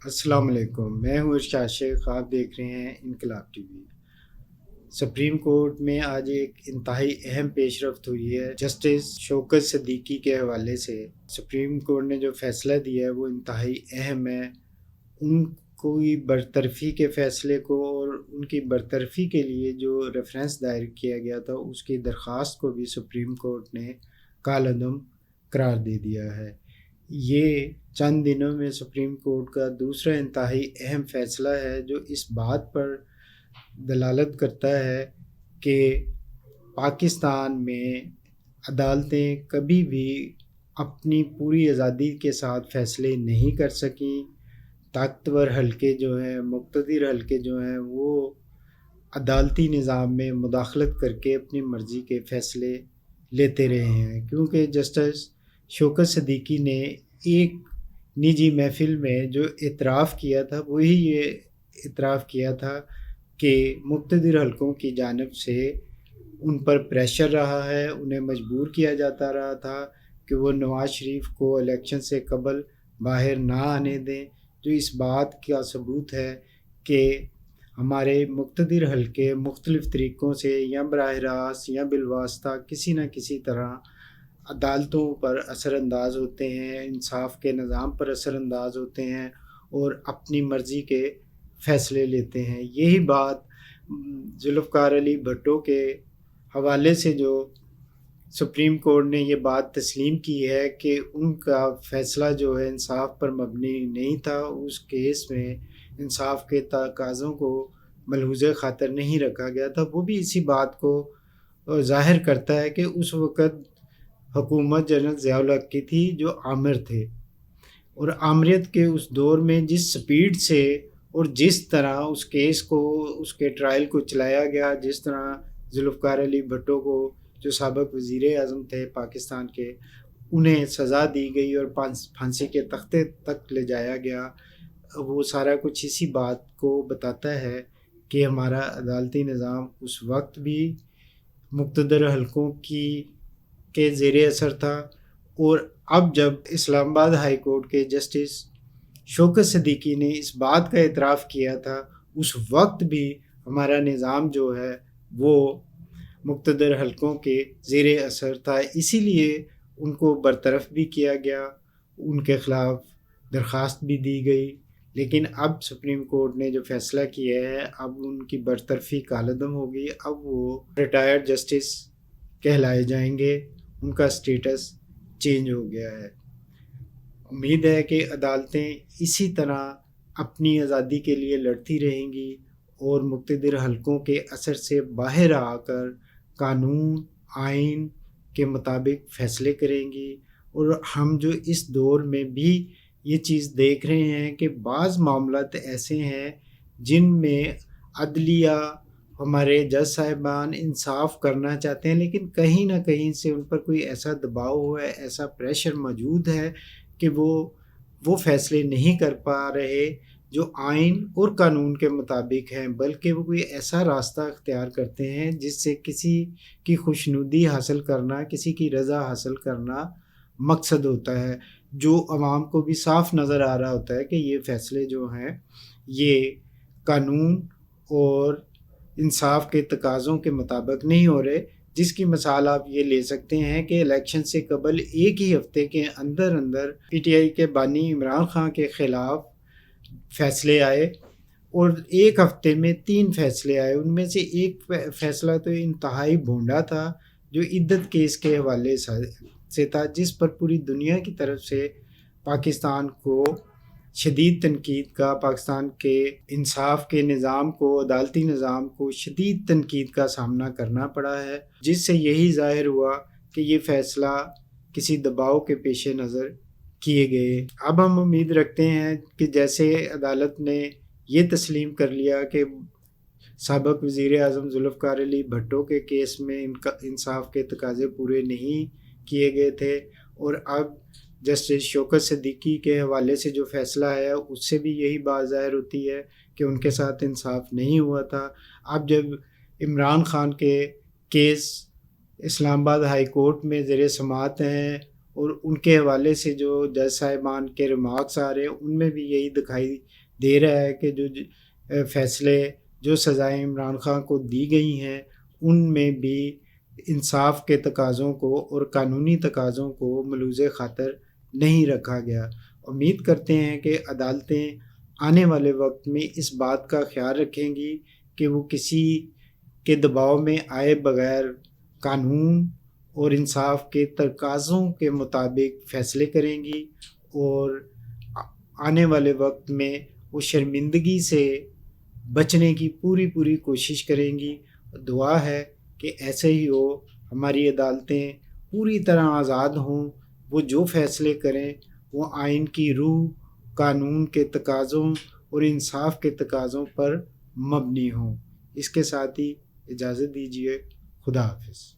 السلام علیکم، میں ہوں ارشاد شیخ، آپ دیکھ رہے ہیں انقلاب ٹی وی۔ سپریم کورٹ میں آج ایک انتہائی اہم پیش رفت ہوئی ہے جسٹس شوکت صدیقی کے حوالے سے۔ سپریم کورٹ نے جو فیصلہ دیا ہے وہ انتہائی اہم ہے۔ ان کوئی برطرفی کے فیصلے کو اور ان کی برطرفی کے لیے جو ریفرنس دائر کیا گیا تھا اس کی درخواست کو بھی سپریم کورٹ نے کالعدم قرار دے دیا ہے۔ یہ چند دنوں میں سپریم کورٹ کا دوسرا انتہائی اہم فیصلہ ہے جو اس بات پر دلالت کرتا ہے کہ پاکستان میں عدالتیں کبھی بھی اپنی پوری آزادی کے ساتھ فیصلے نہیں کر سکیں۔ طاقتور حلقے جو ہیں، مقتدر حلقے جو ہیں، وہ عدالتی نظام میں مداخلت کر کے اپنی مرضی کے فیصلے لیتے رہے ہیں، کیونکہ جسٹس شوکت صدیقی نے ایک نجی محفل میں جو اعتراف کیا تھا وہی یہ اعتراف کیا تھا کہ مقتدر حلقوں کی جانب سے ان پر پریشر رہا ہے، انہیں مجبور کیا جاتا رہا تھا کہ وہ نواز شریف کو الیکشن سے قبل باہر نہ آنے دیں، جو اس بات کا ثبوت ہے کہ ہمارے مقتدر حلقے مختلف طریقوں سے یا براہ راست یا بالواسطہ کسی نہ کسی طرح عدالتوں پر اثر انداز ہوتے ہیں، انصاف کے نظام پر اثر انداز ہوتے ہیں اور اپنی مرضی کے فیصلے لیتے ہیں۔ یہی بات ذوالفقار علی بھٹو کے حوالے سے جو سپریم کورٹ نے یہ بات تسلیم کی ہے کہ ان کا فیصلہ جو ہے انصاف پر مبنی نہیں تھا، اس کیس میں انصاف کے تقاضوں کو ملحوظ خاطر نہیں رکھا گیا تھا، وہ بھی اسی بات کو ظاہر کرتا ہے کہ اس وقت حکومت جنرل ضیاء الحق کی تھی جو آمر تھے، اور آمریت کے اس دور میں جس سپیڈ سے اور جس طرح اس کیس کو، اس کے ٹرائل کو چلایا گیا، جس طرح ذوالفقار علی بھٹو کو جو سابق وزیر اعظم تھے پاکستان کے، انہیں سزا دی گئی اور پھانسی کے تختے تک لے جایا گیا، وہ سارا کچھ اسی بات کو بتاتا ہے کہ ہمارا عدالتی نظام اس وقت بھی مقتدر حلقوں کے زیر اثر تھا، اور اب جب اسلام آباد ہائی کورٹ کے جسٹس شوکت صدیقی نے اس بات کا اعتراف کیا تھا، اس وقت بھی ہمارا نظام جو ہے وہ مقتدر حلقوں کے زیر اثر تھا، اسی لیے ان کو برطرف بھی کیا گیا، ان کے خلاف درخواست بھی دی گئی۔ لیکن اب سپریم کورٹ نے جو فیصلہ کیا ہے، اب ان کی برطرفی کالعدم ہو گئی، اب وہ ریٹائرڈ جسٹس کہلائے جائیں گے، ان کا سٹیٹس چینج ہو گیا ہے۔ امید ہے کہ عدالتیں اسی طرح اپنی آزادی کے لیے لڑتی رہیں گی اور مقتدر حلقوں کے اثر سے باہر آ کر قانون آئین کے مطابق فیصلے کریں گی، اور ہم جو اس دور میں بھی یہ چیز دیکھ رہے ہیں کہ بعض معاملات ایسے ہیں جن میں عدلیہ، ہمارے جج صاحبان انصاف کرنا چاہتے ہیں، لیکن کہیں نہ کہیں سے ان پر کوئی ایسا دباؤ ہے، ایسا پریشر موجود ہے کہ وہ فیصلے نہیں کر پا رہے جو آئین اور قانون کے مطابق ہیں، بلکہ وہ کوئی ایسا راستہ اختیار کرتے ہیں جس سے کسی کی خوشنودی حاصل کرنا، کسی کی رضا حاصل کرنا مقصد ہوتا ہے، جو عوام کو بھی صاف نظر آ رہا ہوتا ہے کہ یہ فیصلے جو ہیں یہ قانون اور انصاف کے تقاضوں کے مطابق نہیں ہو رہے، جس کی مثال آپ یہ لے سکتے ہیں کہ الیکشن سے قبل ایک ہی ہفتے کے اندر پی ٹی آئی کے بانی عمران خان کے خلاف فیصلے آئے، اور ایک ہفتے میں 3 فیصلے آئے، ان میں سے ایک فیصلہ تو انتہائی بھونڈا تھا جو عدت کیس کے حوالے سے تھا، جس پر پوری دنیا کی طرف سے پاکستان کو شدید تنقید کا، پاکستان کے انصاف کے نظام کو، عدالتی نظام کو شدید تنقید کا سامنا کرنا پڑا ہے، جس سے یہی ظاہر ہوا کہ یہ فیصلہ کسی دباؤ کے پیش نظر کیے گئے۔ اب ہم امید رکھتے ہیں کہ جیسے عدالت نے یہ تسلیم کر لیا کہ سابق وزیر اعظم ذوالفقار علی بھٹو کے کیس میں انصاف کے تقاضے پورے نہیں کیے گئے تھے، اور اب جسٹس شوکت صدیقی کے حوالے سے جو فیصلہ ہے اس سے بھی یہی بات ظاہر ہوتی ہے کہ ان کے ساتھ انصاف نہیں ہوا تھا۔ اب جب عمران خان کے کیس اسلام آباد ہائی کورٹ میں زیر سماعت ہیں اور ان کے حوالے سے جو جج صاحبان کے ریمارکس آ رہے ہیں ان میں بھی یہی دکھائی دے رہا ہے کہ جو فیصلے جو سزائیں عمران خان کو دی گئی ہیں ان میں بھی انصاف کے تقاضوں کو اور قانونی تقاضوں کو ملوث خاطر نہیں رکھا گیا۔ امید کرتے ہیں کہ عدالتیں آنے والے وقت میں اس بات کا خیال رکھیں گی کہ وہ کسی کے دباؤ میں آئے بغیر قانون اور انصاف کے تقاضوں کے مطابق فیصلے کریں گی، اور آنے والے وقت میں وہ شرمندگی سے بچنے کی پوری کوشش کریں گی۔ دعا ہے کہ ایسے ہی ہو، ہماری عدالتیں پوری طرح آزاد ہوں، وہ جو فیصلے کریں وہ آئین کی روح، قانون کے تقاضوں اور انصاف کے تقاضوں پر مبنی ہوں۔ اس کے ساتھ ہی اجازت دیجیے، خدا حافظ۔